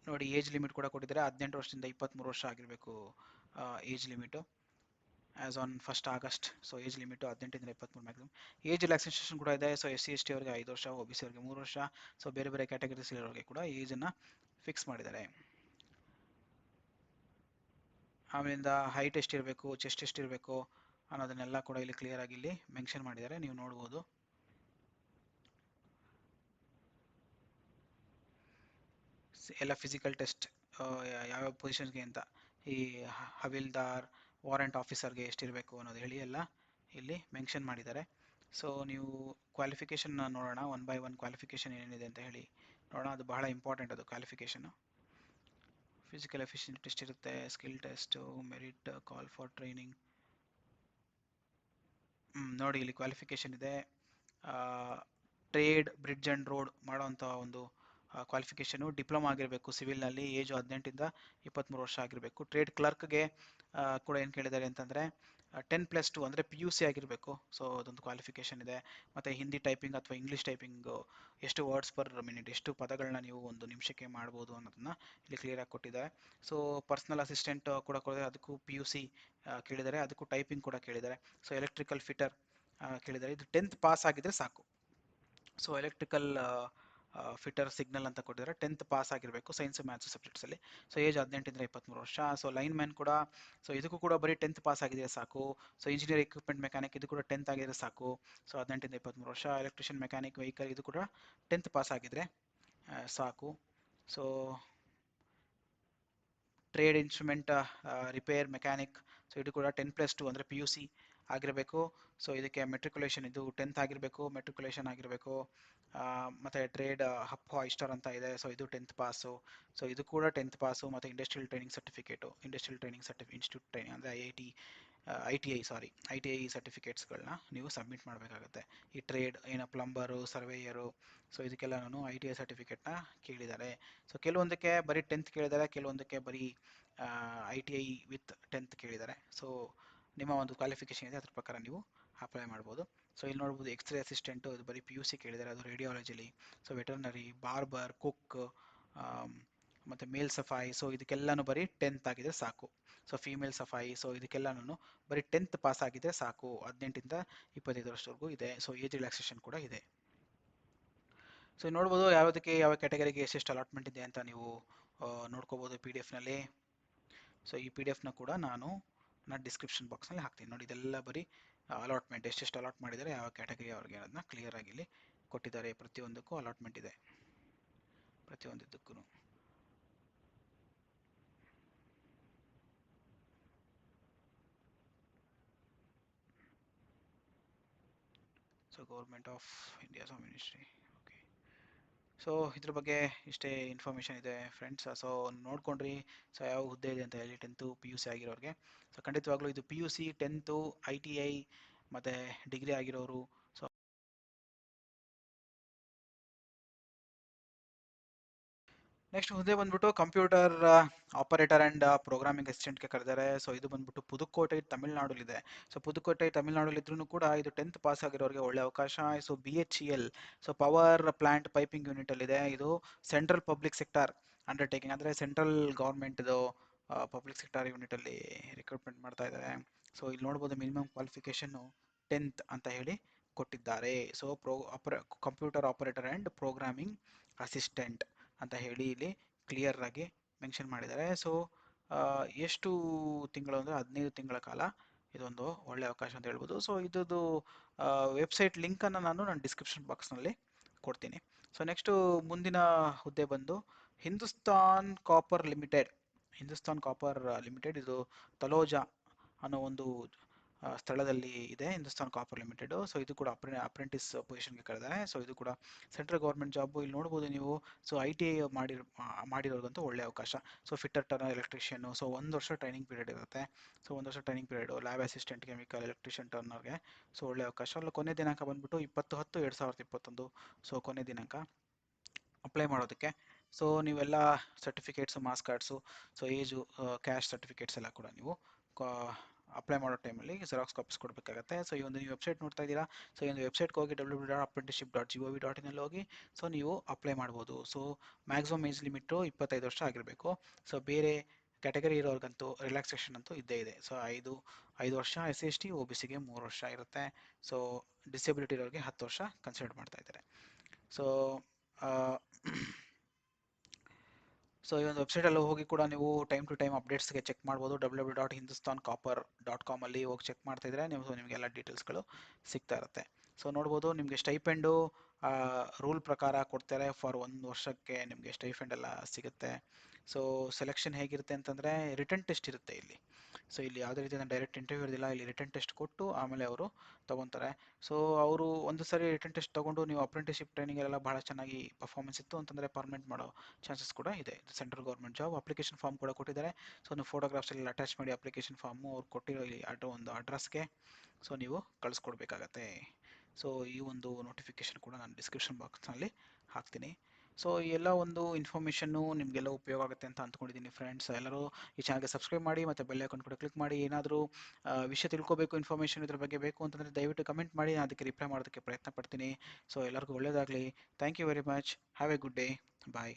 ನೋಡಿ ಏಜ್ ಲಿಮಿಟ್ ಕೂಡ ಕೊಟ್ಟಿದ್ದಾರೆ. 18 ವರ್ಷದಿಂದ 23 ವರ್ಷ ಆಗಿರಬೇಕು age limit as on 1st August. So age limit 18ಇಂದ 23 ಮ್ಯಾಕ್ಸಿಮಮ್. ಏಜ್ ರಿಲ್ಯಾಕ್ಸೇಷನ್ ಕೂಡ ಇದೆ. ಸೊ SC/ST ಅವರಿಗೆ 5 ವರ್ಷ, OBC ಅವರಿಗೆ 3 ವರ್ಷ. ಸೊ ಬೇರೆ ಬೇರೆ ಕ್ಯಾಟಗರೀಸ್ ಇರೋರಿಗೆ ಕೂಡ ಏಜನ್ನು ಫಿಕ್ಸ್ ಮಾಡಿದ್ದಾರೆ. ಆಮೇಲಿಂದ ಹೈಟ್ ಎಷ್ಟಿರಬೇಕು, ಚೆಸ್ಟ್ ಎಷ್ಟಿರಬೇಕು ಅನ್ನೋದನ್ನೆಲ್ಲ ಕೂಡ ಇಲ್ಲಿ ಕ್ಲಿಯರ್ ಆಗಿ ಇಲ್ಲಿ ಮೆನ್ಷನ್ ಮಾಡಿದ್ದಾರೆ. ನೀವು ನೋಡ್ಬೋದು. ಎಲ್ಲ ಫಿಸಿಕಲ್ ಟೆಸ್ಟ್ ಯಾವ್ಯಾವ ಪೊಸಿಷನ್ಸ್ಗೆ ಅಂತ, ಈ ಹವಿಲ್ದಾರ್, ವಾರೆಂಟ್ ಆಫೀಸರ್ಗೆ ಎಷ್ಟಿರಬೇಕು ಅನ್ನೋದು ಹೇಳಿ ಎಲ್ಲ ಇಲ್ಲಿ ಮೆನ್ಷನ್ ಮಾಡಿದ್ದಾರೆ. ಸೊ ನೀವು ಕ್ವಾಲಿಫಿಕೇಷನ್ ನೋಡೋಣ, 1 by 1 ಕ್ವಾಲಿಫಿಕೇಷನ್ ಏನಿದೆ ಅಂತ ಹೇಳಿ ನೋಡೋಣ. ಅದು ಬಹಳ ಇಂಪಾರ್ಟೆಂಟ್, ಅದು ಕ್ವಾಲಿಫಿಕೇಷನು. ಫಿಸಿಕಲ್ ಎಫಿಷಿಯನ್ಸಿ ಟೆಸ್ಟ್ ಇರುತ್ತೆ, skill test, merit, call for training. ನೋಡಿ ಇಲ್ಲಿ ಕ್ವಾಲಿಫಿಕೇಷನ್ ಇದೆ. ಟ್ರೇಡ್, ಬ್ರಿಡ್ಜ್ ಆ್ಯಂಡ್ ರೋಡ್ ಮಾಡೋವಂಥ ಒಂದು ಕ್ವಾಲಿಫಿಕೇಷನು ಡಿಪ್ಲೊಮಾ ಆಗಿರಬೇಕು ಸಿವಿಲ್ನಲ್ಲಿ. ಏಜು 18ಇಂದ 23 ವರ್ಷ ಆಗಿರಬೇಕು. ಟ್ರೇಡ್ ಕ್ಲರ್ಕ್ಗೆ ಕೂಡ ಏನು ಕೇಳಿದ್ದಾರೆ ಅಂತಂದರೆ 10+2 ಅಂದರೆ PUC ಆಗಿರಬೇಕು. ಸೊ ಅದೊಂದು ಕ್ವಾಲಿಫಿಕೇಷನ್ ಇದೆ. ಮತ್ತು ಹಿಂದಿ ಟೈಪಿಂಗ್ ಅಥವಾ ಇಂಗ್ಲೀಷ್ ಟೈಪಿಂಗು ಎಷ್ಟು ವರ್ಡ್ಸ್ ಪರ್ ಮಿನಿಟ್, ಎಷ್ಟು ಪದಗಳನ್ನ ನೀವು ಒಂದು ನಿಮಿಷಕ್ಕೆ ಮಾಡ್ಬೋದು ಅನ್ನೋದನ್ನ ಇಲ್ಲಿ ಕ್ಲಿಯರಾಗಿ ಕೊಟ್ಟಿದ್ದಾರೆ. ಸೊ ಪರ್ಸನಲ್ ಅಸಿಸ್ಟೆಂಟ್ ಕೂಡ ಕೊಡಿದ್ದಾರೆ, ಅದಕ್ಕೂ PUC ಕೇಳಿದ್ದಾರೆ. ಅದಕ್ಕೂ ಟೈಪಿಂಗ್ ಕೂಡ ಕೇಳಿದ್ದಾರೆ. ಸೊ ಎಲೆಕ್ಟ್ರಿಕಲ್ ಫಿಟರ್ ಕೇಳಿದ್ದಾರೆ. ಇದು 10th ಪಾಸ್ ಆಗಿದ್ರೆ ಸಾಕು. ಸೊ ಎಲೆಕ್ಟ್ರಿಕಲ್ ಫಿಟರ್ ಸಿಗ್ನಲ್ ಅಂತ ಕೊಟ್ಟಿದ್ದಾರೆ. 10th ಪಾಸ್ ಆಗಿರಬೇಕು ಸೈನ್ಸ್ ಮ್ಯಾಥ್ಸ್ ಸಬ್ಜೆಕ್ಟ್ಸಲ್ಲಿ. ಸೊ ಏಜ್ 18ಇಂದ 23 ವರ್ಷ. ಸೊ ಲೈನ್ ಮ್ಯಾನ್ ಕೂಡ ಸೊ ಇದಕ್ಕೂ ಕೂಡ ಬರೀ 10th ಪಾಸ್ ಆಗಿದ್ರೆ ಸಾಕು. ಸೊ ಇಂಜಿನಿಯರ್ ಎಕ್ವಿಪ್ಮೆಂಟ್ ಮೆಕ್ಯಾನಿಕ್ ಇದು ಕೂಡ 10th ಆಗಿದ್ರೆ ಸಾಕು. ಸೊ 18ಇಂದ 23 ವರ್ಷ. ಎಲೆಕ್ಟ್ರಿಷಿಯನ್ ಮೆಕ್ಯಾನಿಕ್ ವೆಹಿಕಲ್ ಇದು ಕೂಡ 10th ಪಾಸ್ ಆಗಿದ್ರೆ ಸಾಕು. So trade instrument repair mechanic, so ಇದು ಕೂಡ 10+2 ಅಂದರೆ PUC ಆಗಿರಬೇಕು. ಸೊ ಇದಕ್ಕೆ ಮೆಟ್ರಿಕ್ಯುಲೇಷನ್ ಇದು 10th ಆಗಿರಬೇಕು, ಮೆಟ್ರಿಕ್ಯುಲೇಷನ್ ಆಗಿರಬೇಕು. ಮತ್ತು ಟ್ರೇಡ್ ಹಪ್ ಹಾಯಿಸ್ಟರ್ ಅಂತ ಇದೆ, ಸೊ ಇದು 10th ಪಾಸು. ಸೊ ಇದು ಕೂಡ 10th ಪಾಸು, ಮತ್ತು industrial training certificate, industrial training institute training ಅಂದರೆ ಐ ಟಿ ಐ ಸರ್ಟಿಫಿಕೇಟ್ಸ್ಗಳನ್ನ ನೀವು ಸಬ್ಮಿಟ್ ಮಾಡಬೇಕಾಗುತ್ತೆ. ಈ ಟ್ರೇಡ್ ಏನೋ ಪ್ಲಂಬರು, ಸರ್ವೇಯರು, ಸೊ ಇದಕ್ಕೆಲ್ಲನೂ ಐ ಟಿ ಐ ಸರ್ಟಿಫಿಕೇಟ್ನ ಕೇಳಿದ್ದಾರೆ. ಸೊ ಕೆಲವೊಂದಕ್ಕೆ ಬರೀ 10th ಕೇಳಿದ್ದಾರೆ, ಕೆಲವೊಂದಕ್ಕೆ ಬರೀ I T I with 10th ಕೇಳಿದ್ದಾರೆ. ಸೊ ನಿಮ್ಮ ಒಂದು ಕ್ವಾಲಿಫಿಕೇಷನ್ ಇದೆ, ಅದ್ರ ಪ್ರಕಾರ ನೀವು ಅಪ್ಲೈ ಮಾಡ್ಬೋದು. ಸೊ ಇಲ್ಲಿ ನೋಡ್ಬೋದು ಎಕ್ಸ್ರೇ ಅಸಿಸ್ಟೆಂಟು, ಇದು ಬರೀ ಪಿ ಯು ಸಿ ಕೇಳಿದ್ದಾರೆ, ಅದು ರೇಡಿಯಾಲಜಿಲಿ. ಸೊ ವೆಟರ್ನರಿ, ಬಾರ್ಬರ್, ಕುಕ್, ಮತ್ತು ಮೇಲ್ ಸಫಾಯಿ, ಸೊ ಇದಕ್ಕೆಲ್ಲನೂ ಬರೀ 10th ಆಗಿದ್ರೆ ಸಾಕು. ಸೊ ಫೀಮೇಲ್ ಸಫಾಯಿ, ಸೊ ಇದಕ್ಕೆಲ್ಲನೂ ಬರೀ 10th ಪಾಸ್ ಆಗಿದ್ರೆ ಸಾಕು. 18ಇಂದ 25 ವರ್ಷದವರೆಗೂ ಇದೆ. ಸೊ ಏಜ್ ರಿಲ್ಯಾಕ್ಸೇಷನ್ ಕೂಡ ಇದೆ. ಸೊ ನೋಡ್ಬೋದು ಯಾವುದಕ್ಕೆ ಯಾವ ಕ್ಯಾಟಗರಿಗೆ ಎಷ್ಟೆಷ್ಟು ಅಲಾಟ್ಮೆಂಟ್ ಇದೆ ಅಂತ ನೀವು ನೋಡ್ಕೋಬೋದು ಪಿ ಡಿ ಎಫ್ನಲ್ಲಿ. ಸೊ ಈ ಪಿ ಡಿ ಎಫ್ನ ಕೂಡ ನಾನು ಡಿಸ್ಕ್ರಿಪ್ಷನ್ ಬಾಕ್ಸ್ನಲ್ಲಿ ಹಾಕ್ತೀನಿ ನೋಡಿ. ಇದೆಲ್ಲ ಬರೀ ಅಲಾಟ್ಮೆಂಟ್ ಎಷ್ಟೆಷ್ಟು ಅಲಾಟ್ ಮಾಡಿದ್ದಾರೆ, ಯಾವ ಕ್ಯಾಟಗರಿ ಅವ್ರಿಗೆ ಅನ್ನೋದನ್ನ ಕ್ಲಿಯರ್ ಆಗಿ ಇಲ್ಲಿ ಕೊಟ್ಟಿದ್ದಾರೆ. ಪ್ರತಿಯೊಂದಕ್ಕೂ ಅಲಾಟ್ಮೆಂಟ್ ಇದೆ, ಪ್ರತಿಯೊಂದಕ್ಕೂ. So government of India, so ministry. Okay, so ಇದ್ರ ಬಗ್ಗೆ ಇಷ್ಟೇ ಇನ್ಫಾರ್ಮೇಷನ್ ಇದೆ ಫ್ರೆಂಡ್ಸ್. ಸೊ ನೋಡ್ಕೊಂಡ್ರಿ, ಸೊ ಯಾವ ಹುದ್ದೆ ಇದೆ ಅಂತ ಹೇಳಿ 10th ಪಿ ಯು ಸಿ ಆಗಿರೋರಿಗೆ. ಸೊ ಖಂಡಿತವಾಗ್ಲೂ ಇದು P U C, 10th, I T I ಮತ್ತು ಡಿಗ್ರಿ ಆಗಿರೋರು. ಸೊ ನೆಕ್ಸ್ಟ್ ಹುದ್ದೆ ಬಂದ್ಬಿಟ್ಟು ಕಂಪ್ಯೂಟರ್ ಆಪರೇಟರ್ ಆ್ಯಂಡ್ ಪ್ರೋಗ್ರಾಮಿಂಗ್ ಅಸಿಸ್ಟೆಂಟ್ಗೆ ಕರೆದಿದ್ದಾರೆ. ಸೊ ಇದು ಬಂದ್ಬಿಟ್ಟು ಪುದುಕೋಟೈ ತಮಿಳ್ನಾಡಲ್ಲಿದೆ. ಸೊ ಪುದುಕೋಟೈ ತಮಿಳ್ನಾಡಲ್ಲಿದ್ರೂ ಕೂಡ ಇದು 10th ಪಾಸ್ ಆಗಿರೋರಿಗೆ ಒಳ್ಳೆ ಅವಕಾಶ. So B H E L, so power plant piping ಯೂನಿಟಲ್ಲಿದೆ. ಇದು ಸೆಂಟ್ರಲ್ ಪಬ್ಲಿಕ್ ಸೆಕ್ಟಾರ್ ಅಂಡರ್ಟೇಕಿಂಗ್, ಅಂದರೆ ಸೆಂಟ್ರಲ್ ಗೌರ್ಮೆಂಟ್ದು ಪಬ್ಲಿಕ್ ಸೆಕ್ಟಾರ್ ಯೂನಿಟಲ್ಲಿ ರಿಕ್ರೂಟ್ಮೆಂಟ್ ಮಾಡ್ತಾ ಇದ್ದಾರೆ. ಸೊ ಇಲ್ಲಿ ನೋಡ್ಬೋದು ಮಿನಿಮಮ್ ಕ್ವಾಲಿಫಿಕೇಷನ್ನು 10th ಅಂತ ಹೇಳಿ ಕೊಟ್ಟಿದ್ದಾರೆ. So computer operator and programming assistant ಅಂತ ಹೇಳಿ ಇಲ್ಲಿ ಕ್ಲಿಯರ್ ಆಗಿ ಮೆನ್ಷನ್ ಮಾಡಿದ್ದಾರೆ. ಸೊ ಎಷ್ಟು ತಿಂಗಳು ಅಂದರೆ 15 ತಿಂಗಳ ಕಾಲ ಇದೊಂದು ಒಳ್ಳೆ ಅವಕಾಶ ಅಂತ ಹೇಳ್ಬೋದು. ಸೊ ಇದ್ದು ವೆಬ್ಸೈಟ್ ಲಿಂಕನ್ನು ನಾನು ಡಿಸ್ಕ್ರಿಪ್ಷನ್ ಬಾಕ್ಸ್ನಲ್ಲಿ ಕೊಡ್ತೀನಿ. ಸೊ ನೆಕ್ಸ್ಟು ಮುಂದಿನ ಹುದ್ದೆ ಬಂದು Hindustan copper limited. Hindustan copper limited ಇದು ತಲೋಜಾ ಅನ್ನೋ ಒಂದು ಸ್ಥಳದಲ್ಲಿ ಇದೆ, ಹಿಂದೂಸ್ತಾನ್ ಕಾಪರ್ ಲಿಮಿಟೆಡ್. ಸೊ ಇದು ಕೂಡ ಅಪ್ರೆಂಟಿಸ್ ಪೊಸಿಷನ್ಗೆ ಕರೆದಿದ್ದಾರೆ. ಸೊ ಇದು ಕೂಡ ಸೆಂಟ್ರಲ್ ಗೌರ್ಮೆಂಟ್ ಜಾಬು. ಇಲ್ಲಿ ನೋಡ್ಬೋದು ನೀವು. ಸೊ ಐ ಟಿ ಐ ಮಾಡಿರೋದಂತೂ ಒಳ್ಳೆ ಅವಕಾಶ. So fitter turner electrician, so 1 ವರ್ಷ ಟ್ರೈನಿಂಗ್ ಪೀರಿಯಡ್ ಇರುತ್ತೆ. ಸೊ 1 ವರ್ಷ training period. Lab assistant, chemical, electrician ಟರ್ನರ್ಗೆ ಸೊ ಒಳ್ಳೆ ಅವಕಾಶ. ಅಲ್ಲಿ ಕೊನೆ ದಿನಾಂಕ ಬಂದ್ಬಿಟ್ಟು 20/10/2021. ಸೊ ಕೊನೆ ದಿನಾಂಕ ಅಪ್ಲೈ ಮಾಡೋದಕ್ಕೆ. ಸೊ ನೀವೆಲ್ಲ certificates, marks cards, so age, cash certificates ಎಲ್ಲ ಕೂಡ ನೀವು ಅಪ್ಲೈ ಮಾಡೋ ಟೈಮಲ್ಲಿ ಜೆರಾಕ್ಸ್ ಕಾಪೀಸ್ ಕೊಡಬೇಕಾಗತ್ತೆ. ಸೊ ಈ ಒಂದು ನೀವು ವೆಬ್ಸೈಟ್ ನೋಡ್ತಾ ಇದ್ದೀರಾ. ಸೊ ಈ ಒಂದು ವೆಬ್ಸೈಟ್ಗೆ ಹೋಗಿ www.apprenticeship.gov.in ಹೋಗಿ ಸೊ ನೀವು ಅಪ್ಲೈ ಮಾಡ್ಬೋದು. ಸೊ ಮ್ಯಾಕ್ಸಿಮಮ್ ಏಜ್ ಲಿಮಿಟು 25 ವರ್ಷ ಆಗಿರಬೇಕು. ಸೊ ಬೇರೆ ಕ್ಯಾಟಗರಿ ಇರೋರ್ಗಂತೂ ರಿಲ್ಯಾಕ್ಸೇಷನ್ ಅಂತೂ ಇದ್ದೇ ಇದೆ. ಸೊ 5 ವರ್ಷ S C S T, O B ಸಿಗೆ 3 ವರ್ಷ ಇರುತ್ತೆ. ಸೊ ಡಿಸೇಬಿಲಿಟಿ ಇರೋರಿಗೆ 10 ವರ್ಷ ಕನ್ಸಿಡರ್ ಮಾಡ್ತಾ ಇದ್ದಾರೆ. ಸೊ ಸೊ ಈ ಒಂದು ವೆಬ್ಸೈಟಲ್ಲಿ ಹೋಗಿ ಕೂಡ ನೀವು ಟೈಮ್ ಟು ಟೈಮ್ ಅಪ್ಡೇಟ್ಸ್ಗೆ ಚೆಕ್ ಮಾಡ್ಬೋದು. www.hindustancopper.com ಅಲ್ಲಿ ಹೋಗಿ ಚೆಕ್ ಮಾಡ್ತಾ ಇದ್ರೆ ನಿಮಗೆಲ್ಲ ಡೀಟೇಲ್ಸ್ಗಳು ಸಿಗ್ತಾ ಇರುತ್ತೆ. ಸೊ ನೋಡ್ಬೋದು ನಿಮಗೆ ಸ್ಟೈಪೆಂಡು ರೂಲ್ ಪ್ರಕಾರ ಕೊಡ್ತಾರೆ. ಫಾರ್ 1 ವರ್ಷಕ್ಕೆ ನಿಮಗೆ ಸ್ಟೈಫೆಂಡ್ ಎಲ್ಲ ಸಿಗುತ್ತೆ. ಸೊ ಸೆಲೆಕ್ಷನ್ ಹೇಗಿರುತ್ತೆ ಅಂತಂದರೆ ರಿಟರ್ನ್ ಟೆಸ್ಟ್ ಇರುತ್ತೆ ಇಲ್ಲಿ. ಸೊ ಇಲ್ಲಿ ಯಾವುದೇ ರೀತಿಯ ಡೈರೆಕ್ಟ್ ಇಂಟರ್ವ್ಯೂ ಇರೋದಿಲ್ಲ. ಇಲ್ಲಿ ರಿಟರ್ನ್ ಟೆಸ್ಟ್ ಕೊಟ್ಟು ಆಮೇಲೆ ಅವರು ತೊಗೊತಾರೆ. ಸೊ ಅವರು ಒಂದು ಸರಿ ರಿಟರ್ನ್ ಟೆಸ್ಟ್ ತೊಗೊಂಡು ನೀವು ಅಪ್ರೆಂಟಿಸ್ಶಿಪ್ ಟ್ರೈನಿಂಗಲ್ಲೆಲ್ಲ ಬಹಳ ಚೆನ್ನಾಗಿ ಪರ್ಫಾರ್ಮೆನ್ಸ್ ಇತ್ತು ಅಂತಂದರೆ ಪರ್ಮನೆಂಟ್ ಮಾಡೋ ಚಾನ್ಸಸ್ ಕೂಡ ಇದೆ. Central government job. Application form ಕೂಡ ಕೊಟ್ಟಿದ್ದಾರೆ. ಸೊ ನೀವು ಫೋಟೋಗ್ರಾಫ್ಸ್ ಎಲ್ಲ ಅಟ್ಯಾಚ್ ಮಾಡಿ ಅಪ್ಲಿಕೇಶನ್ ಫಾರ್ಮು ಅವ್ರು ಕೊಟ್ಟಿರೋ ಈ ಒಂದು ಅಡ್ರೆಸ್ಗೆ ಸೊ ನೀವು ಕಳಿಸ್ಕೊಡ್ಬೇಕಾಗತ್ತೆ. ಸೊ ಈ ಒಂದು ನೋಟಿಫಿಕೇಶನ್ ಕೂಡ ನಾನು ಡಿಸ್ಕ್ರಿಪ್ಷನ್ ಬಾಕ್ಸ್ನಲ್ಲಿ ಹಾಕ್ತೀನಿ. ಸೊ ಈ ಎಲ್ಲ ಒಂದು ಇನ್ಫಾರ್ಮೇಷನ್ನು ನಿಮಗೆಲ್ಲ ಉಪಯೋಗ ಆಗುತ್ತೆ ಅಂತ ಅಂದ್ಕೊಂಡಿದ್ದೀನಿ ಫ್ರೆಂಡ್ಸ್. ಎಲ್ಲರೂ ಈ ಚಾನಲ್ಗೆ ಸಬ್ಸ್ಕ್ರೈಬ್ ಮಾಡಿ ಮತ್ತು ಬೆಲ್ ಐಕಾನ್ ಕೂಡ ಕ್ಲಿಕ್ ಮಾಡಿ. ಏನಾದರೂ ವಿಷಯ ತಿಳ್ಕೋಬೇಕು, ಇನ್ಫಾರ್ಮೇಷನ್ ಇದ್ರ ಬಗ್ಗೆ ಬೇಕು ಅಂತಂದರೆ ದಯವಿಟ್ಟು ಕಮೆಂಟ್ ಮಾಡಿ, ನಾನು ಅದಕ್ಕೆ ರಿಪ್ಲೈ ಮಾಡೋದಕ್ಕೆ ಪ್ರಯತ್ನ ಪಡ್ತೀನಿ. ಸೊ ಎಲ್ಲರಿಗೂ ಒಳ್ಳೆಯದಾಗಲಿ. Thank you very much. Have a good day. Bye.